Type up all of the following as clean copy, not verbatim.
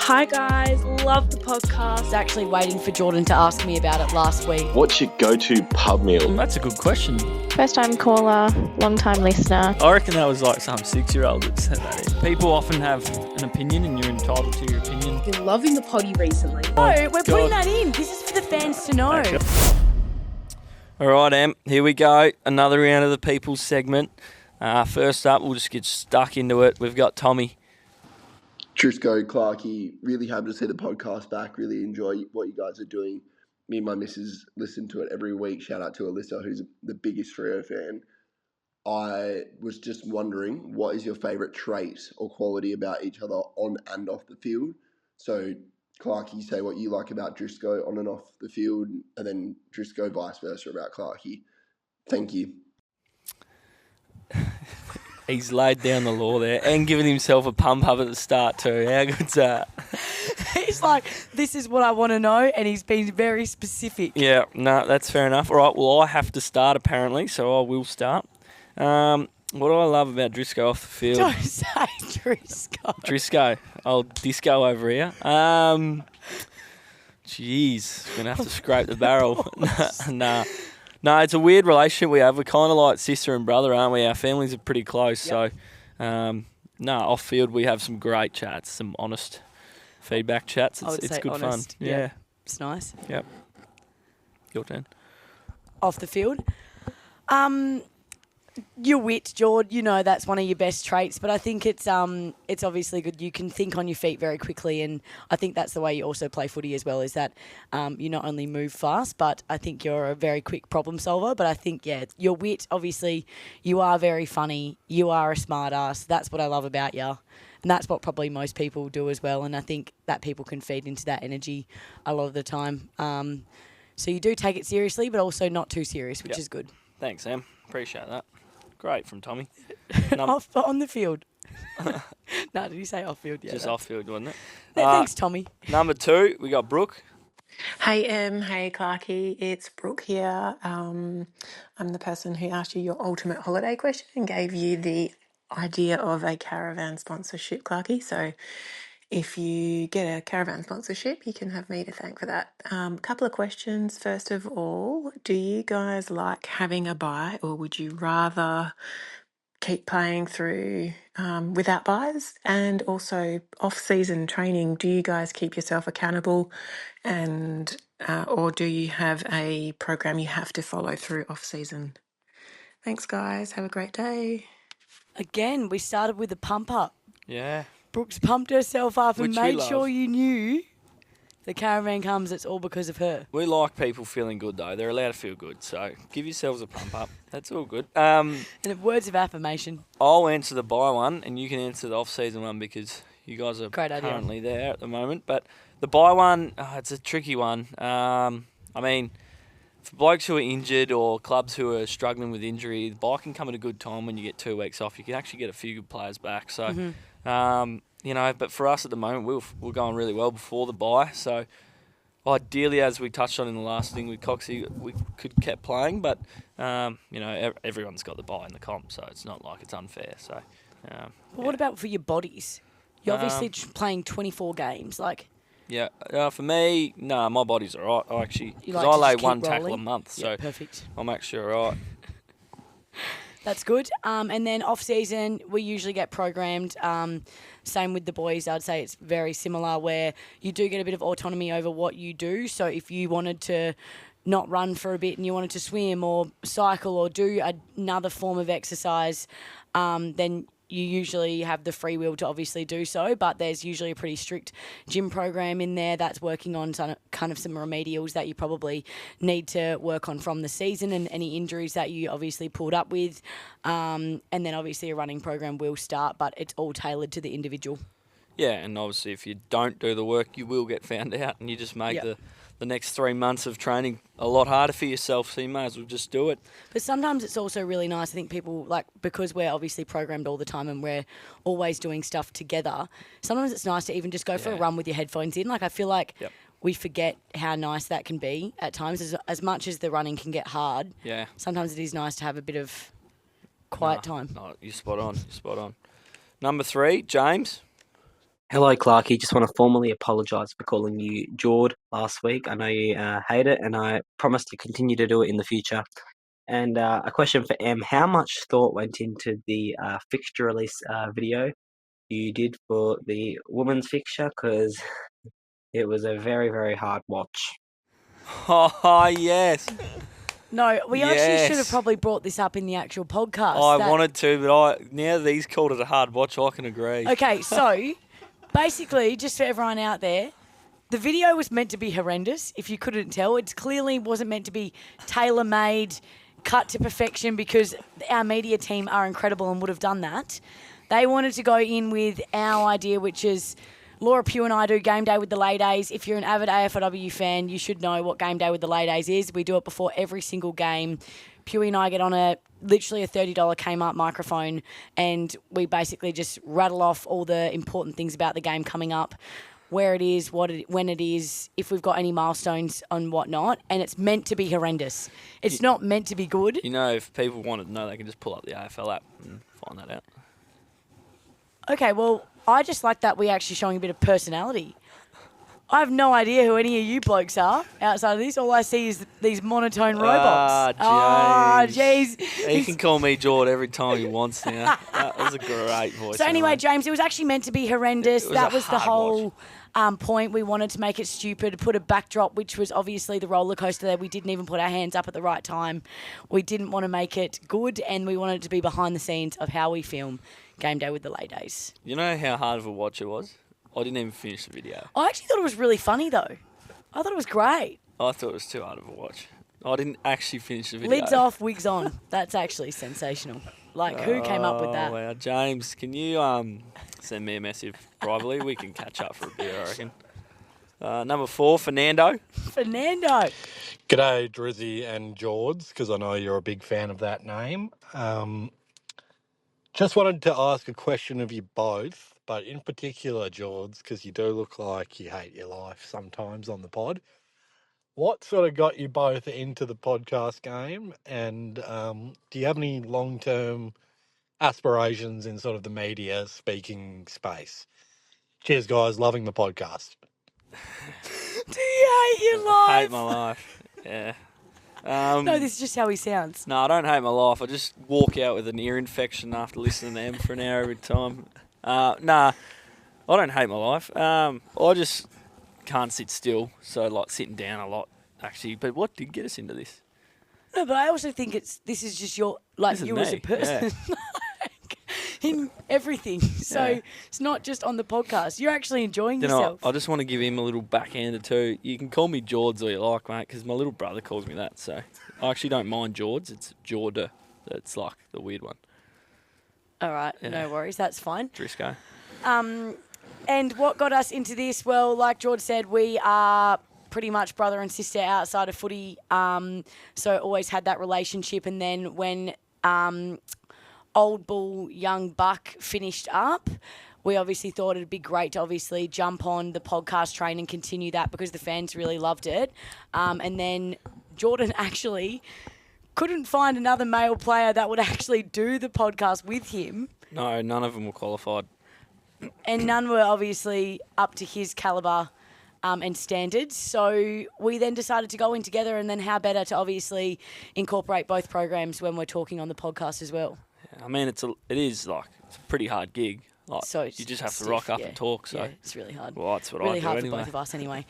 Hi guys, love the podcast. I was actually waiting for Jordan to ask me about it last week. What's your go-to pub meal? That's a good question. First time caller, long time listener. I reckon that was like some 6-year-old that sent that in. People often have an opinion and you're entitled to your opinion. Been loving the potty recently. No, we're putting that in. This is for the fans to know. Okay. All right, Em, here we go. Another round of the People's segment. First up, we'll just get stuck into it. We've got Tommy. Trisco, Clarky, really happy to see the podcast back. Really enjoy what you guys are doing. Me and my missus listen to it every week. Shout out to Alyssa, who's the biggest Freo fan. I was just wondering, what is your favourite trait or quality about each other on and off the field? So, Clarky, say what you like about Trisco on and off the field, and then Trisco vice versa about Clarky. Thank you. He's laid down the law there and given himself a pump up at the start too. How good's that? He's like, this is what I want to know, and he's been very specific. Yeah, no, that's fair enough. All right, well, I have to start apparently, so I will start. What do I love about Trisco off the field? Don't say Trisco. Trisco, old disco over here. Jeez, going to have to scrape the barrel. Nah. No, it's a weird relationship we have. We're kind of like sister and brother, aren't we? Our families are pretty close. Yep. So, off field we have some great chats, some honest feedback chats. It's good honest fun. Yeah. It's nice. Yep. Your turn. Off the field. Your wit, Jord, you know that's one of your best traits, but I think it's obviously good. You can think on your feet very quickly, and I think that's the way you also play footy as well, is that you not only move fast, but I think you're a very quick problem solver. But I think, your wit, obviously, you are very funny. You are a smart ass. That's what I love about you. And that's what probably most people do as well, and I think that people can feed into that energy a lot of the time. So you do take it seriously, but also not too serious, which is good. Thanks, Sam. Appreciate that. Great from Tommy. Off on the field. No, did he say off field? Yeah, just off field, wasn't it? Thanks, Tommy. Number 2, we got Brooke. Hey Em, hey Clarky, it's Brooke here. I'm the person who asked you your ultimate holiday question and gave you the idea of a caravan sponsorship, Clarky. So if you get a caravan sponsorship, you can have me to thank for that. Couple of questions. First of all, do you guys like having a bye, or would you rather keep playing through without buys? And also off-season training, do you guys keep yourself accountable, and or do you have a program you have to follow through off-season? Thanks, guys. Have a great day. Again, we started with a pump up. Yeah. Brooks pumped herself up and Which we made love. sure you knew the caravan comes, it's all because of her. We like people feeling good, though. They're allowed to feel good. So give yourselves a pump up. That's all good. And words of affirmation. I'll answer the buy one, and you can answer the off-season one because you guys are currently there at the moment. But the buy one, it's a tricky one. I mean, for blokes who are injured or clubs who are struggling with injury, the buy can come at a good time when you get 2 weeks off. You can actually get a few good players back. So, but for us at the moment, we're going really well before the buy. So, ideally, as we touched on in the last thing with Coxie, we could kept playing. But, everyone's got the buy in the comp, so it's not like it's unfair. So, What about for your bodies? You're obviously playing 24 games. Yeah, for me, my body's all right. I actually, because like I lay one rolling? tackle a month, so perfect. I'm actually all right. That's good. And then off-season, we usually get programmed. Same with the boys. I'd say it's very similar, where you do get a bit of autonomy over what you do. So if you wanted to not run for a bit and you wanted to swim or cycle or do another form of exercise, then you usually have the free will to obviously do so, but there's usually a pretty strict gym program in there that's working on kind of some remedials that you probably need to work on from the season and any injuries that you obviously pulled up with. And then obviously a running program will start, but it's all tailored to the individual. Yeah, and obviously if you don't do the work, you will get found out, and you just make the next 3 months of training a lot harder for yourself, so you may as well just do it. But sometimes it's also really nice, I think people, because we're obviously programmed all the time and we're always doing stuff together, sometimes it's nice to even just go for a run with your headphones in. I feel like we forget how nice that can be at times. As much as the running can get hard, sometimes it is nice to have a bit of quiet time. No, you're spot on. You're spot on. Number 3, James. Hello, Clarky. Just want to formally apologise for calling you Jord last week. I know you hate it, and I promise to continue to do it in the future. And a question for Em. How much thought went into the fixture release video you did for the women's fixture? Because it was a very, very hard watch. Oh, yes. No, we actually should have probably brought this up in the actual podcast. I wanted to, but now that he's called it a hard watch, I can agree. Okay, so basically, just for everyone out there, the video was meant to be horrendous, if you couldn't tell. It clearly wasn't meant to be tailor-made, cut to perfection, because our media team are incredible and would have done that. They wanted to go in with our idea, which is Laura Pugh and I do Game Day with the Ladies. If you're an avid AFLW fan, you should know what Game Day with the Ladies is. We do it before every single game. Pugh and I get on literally a $30 Kmart microphone, and we basically just rattle off all the important things about the game coming up, where it is, when it is, if we've got any milestones and whatnot, and it's meant to be horrendous. It's not meant to be good. You know, if people wanted to know, they can just pull up the AFL app and find that out. Okay, well, I just like that we're actually showing a bit of personality. I have no idea who any of you blokes are outside of this. All I see is these monotone robots. Jeez. He can call me Jord every time he wants now. That was a great voice. So anyway, James, it was actually meant to be horrendous. That was the whole point. We wanted to make it stupid, put a backdrop, which was obviously the roller coaster there. We didn't even put our hands up at the right time. We didn't want to make it good, and we wanted it to be behind the scenes of how we film Game Day with the Ladies. You know how hard of a watch it was? I didn't even finish the video. I actually thought it was really funny, though. I thought it was great. I thought it was too hard of a watch. I didn't actually finish the video. Lids off, wigs on. That's actually sensational. Like, who came up with that? Wow. James, can you send me a message privately? We can catch up for a beer, I reckon. Number 4, Fernando. Fernando. G'day, Drizzy and George, because I know you're a big fan of that name. Just wanted to ask a question of you both, but in particular, George, because you do look like you hate your life sometimes on the pod. What sort of got you both into the podcast game, and do you have any long-term aspirations in sort of the media speaking space? Cheers, guys. Loving the podcast. Do you hate your life? I hate my life, yeah. No, this is just how he sounds. No, I don't hate my life. I just walk out with an ear infection after listening to Em for an hour every time. Nah, I don't hate my life. I just can't sit still, so like sitting down a lot, actually. But what did get us into this? No, but I also think this is just your, like, you as a person. Yeah. In everything. So it's not just on the podcast. You're actually enjoying yourself. I just want to give him a little backhander too. You can call me Jords all you like, mate, because my little brother calls me that. So I actually don't mind Jords. It's Jorda. That's like the weird one. All right. Yeah. No worries. That's fine. Trisco. And what got us into this? Well, like George said, we are pretty much brother and sister outside of footy. So always had that relationship. And then when Old Bull, Young Buck finished up, we obviously thought it'd be great to obviously jump on the podcast train and continue that because the fans really loved it. And then Jordan actually couldn't find another male player that would actually do the podcast with him. No, none of them were qualified. And none were obviously up to his calibre and standards. So we then decided to go in together, and then how better to obviously incorporate both programs when we're talking on the podcast as well. I mean, it is a pretty hard gig. Like, so you just have to rock up and talk. So it's really hard. Well, that's what really I do hard anyway. For both of us anyway.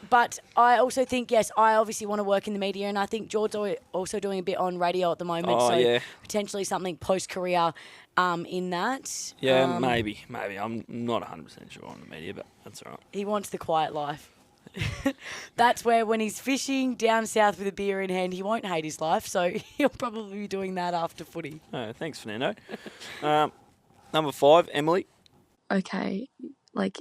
But I also think, yes, I obviously want to work in the media, and I think George's also doing a bit on radio at the moment. Oh, so yeah. Potentially something post-career in that. Yeah, maybe. I'm not 100% sure on the media, but that's all right. He wants the quiet life. That's where when he's fishing down south with a beer in hand, he won't hate his life, so he'll probably be doing that after footy. Oh, thanks, Fernando. Number 5, Emily. Okay, like,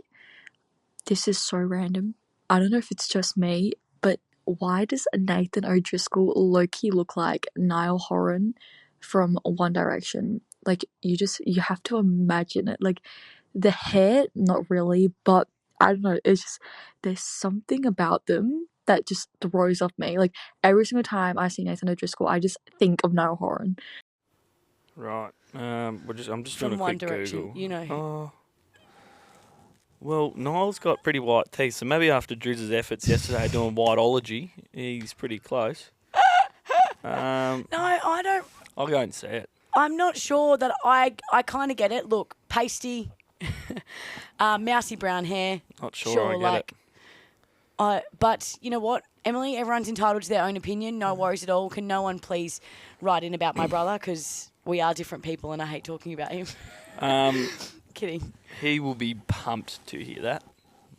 this is so random. I don't know if it's just me, but why does Nathan O'Driscoll low-key look like Niall Horan from One Direction? Like, you have to imagine it. Like, the hair, not really, but I don't know, it's just, there's something about them that just throws off me. Like, every single time I see Nathan O'Driscoll, I just think of Niall Horan. Right. I'm just doing a From One quick Direction, Google. you know who. Well, Niall's got pretty white teeth, so maybe after Drew's efforts yesterday doing whiteology, he's pretty close. No, I don't. I'll go and see it. I'm not sure that I kind of get it. Look, pasty, mousy brown hair. Not sure I get it. But you know what, Emily? Everyone's entitled to their own opinion. No worries at all. Can no one please write in about my brother? Because we are different people and I hate talking about him. Kidding. He will be pumped to hear that.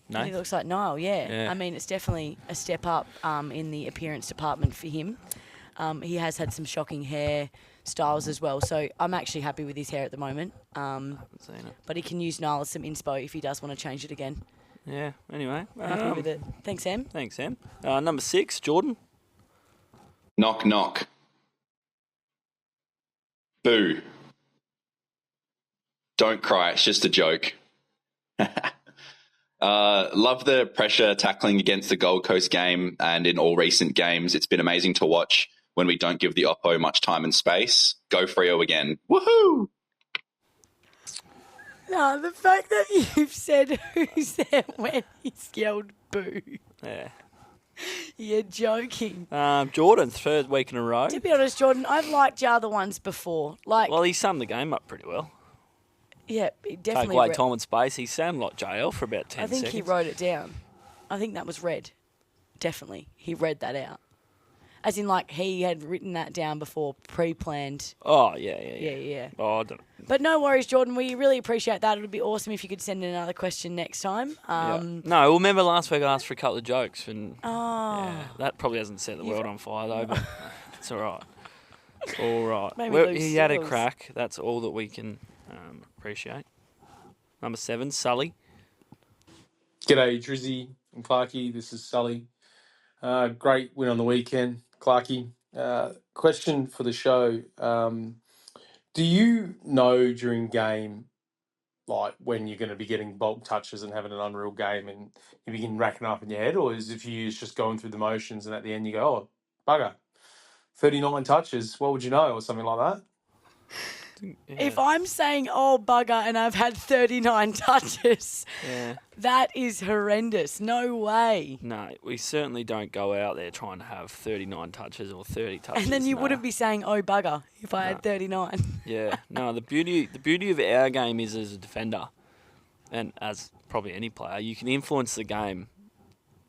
No? He looks like Niall, yeah. I mean, it's definitely a step up in the appearance department for him. He has had some shocking hair styles as well, so I'm actually happy with his hair at the moment. I haven't seen it. But he can use Niall as some inspo if he does want to change it again. Yeah, anyway. Happy with it. Thanks, Em. Thanks, Em. Number 6, Jordan. Knock, knock. Boo. Don't cry, it's just a joke. Love the pressure tackling against the Gold Coast game and in all recent games. It's been amazing to watch when we don't give the Oppo much time and space. Go Freo again. Woohoo! No, the fact that you've said who's there when he's yelled boo. Yeah. You're joking. Jordan, third week in a row. To be honest, Jordan, I've liked your other ones before. Well, he summed the game up pretty well. Yeah, definitely. Take away time and space. He sounded like JL for about 10 seconds. I think he wrote it down. I think that was read. Definitely. He read that out. As in, like, he had written that down before, pre-planned. Oh, yeah. Oh, I don't know. But no worries, Jordan. We really appreciate that. It would be awesome if you could send in another question next time. No, well, remember last week I asked for a couple of jokes. And that probably hasn't set the world on fire, though, but it's all right. It's all right. He had a crack. That's all that we can appreciate. Number 7, Sully. G'day, Drizzy and Clarky. This is Sully. Great win on the weekend, Clarky. Question for the show. Do you know during game, like when you're going to be getting bulk touches and having an unreal game and you begin racking up in your head, or is if you just going through the motions and at the end you go, oh, bugger, 39 touches, what would you know, or something like that? Yeah. If I'm saying, oh, bugger, and I've had 39 touches, that is horrendous. No way. No, we certainly don't go out there trying to have 39 touches or 30 touches. And then you wouldn't be saying, oh, bugger, if I had 39. Yeah. No, the beauty of our game is as a defender, and as probably any player, you can influence the game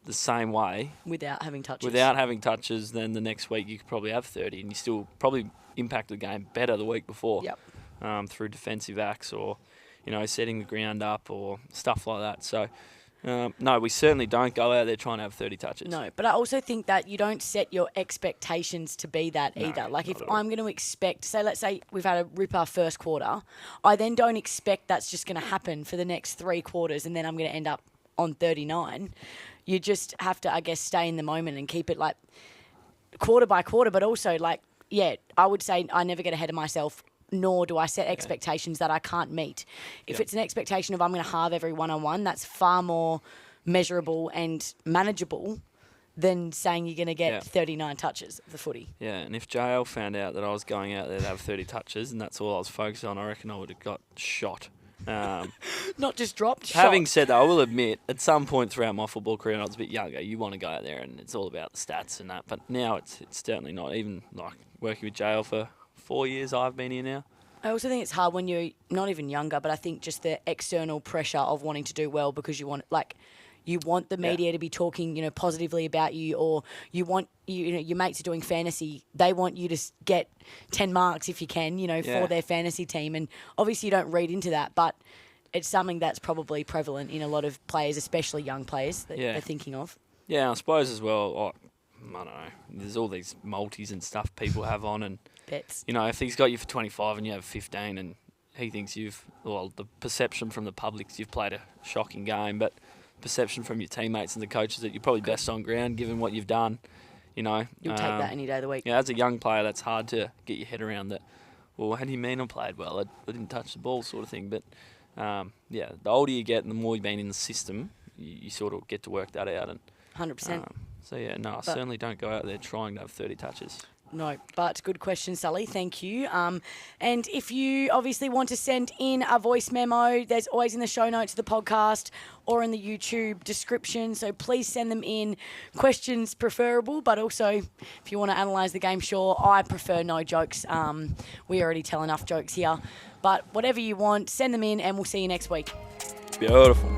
the same way. Without having touches. Without having touches, then the next week you could probably have 30 and you still probably impact the game better the week before. Yep. Through defensive acts or, setting the ground up or stuff like that. So, no, we certainly don't go out there trying to have 30 touches. No, but I also think that you don't set your expectations to be that either. Like if I'm going to expect, let's say we've had a rip our first quarter, I then don't expect that's just going to happen for the next 3 quarters and then I'm going to end up on 39. You just have to, I guess, stay in the moment and keep it like quarter by quarter, but also I would say I never get ahead of myself, nor do I set expectations that I can't meet. If it's an expectation of I'm going to halve every one-on-one, that's far more measurable and manageable than saying you're going to get 39 touches of the footy. Yeah, and if JL found out that I was going out there to have 30 touches and that's all I was focused on, I reckon I would have got shot. Not just dropped, Having shot. said that, I will admit, at some point throughout my football career, when I was a bit younger, you want to go out there and it's all about the stats and that. But now it's certainly not. Even like working with JL for 4 years I've been here now. I also think it's hard when you're not even younger, but I think just the external pressure of wanting to do well because you want the media to be talking, positively about you, or you want your mates are doing fantasy. They want you to get 10 marks if you can, for their fantasy team. And obviously you don't read into that, but it's something that's probably prevalent in a lot of players, especially young players that they're thinking of. Yeah, I suppose as well, I don't know, there's all these multis and stuff people have on and bets. If he's got you for 25 and you have 15 and he thinks the perception from the public you've played a shocking game, but perception from your teammates and the coaches that you're probably best on ground given what you've done, You'll take that any day of the week. Yeah, as a young player, that's hard to get your head around that. Well, how do you mean I played well? I didn't touch the ball sort of thing. But, the older you get and the more you've been in the system, you sort of get to work that out. And 100%. I certainly don't go out there trying to have 30 touches. No, but good question, Sully. Thank you. And if you obviously want to send in a voice memo, there's always in the show notes of the podcast or in the YouTube description. So please send them in. Questions preferable, but also if you want to analyse the game, sure. I prefer no jokes. We already tell enough jokes here. But whatever you want, send them in and we'll see you next week. Beautiful.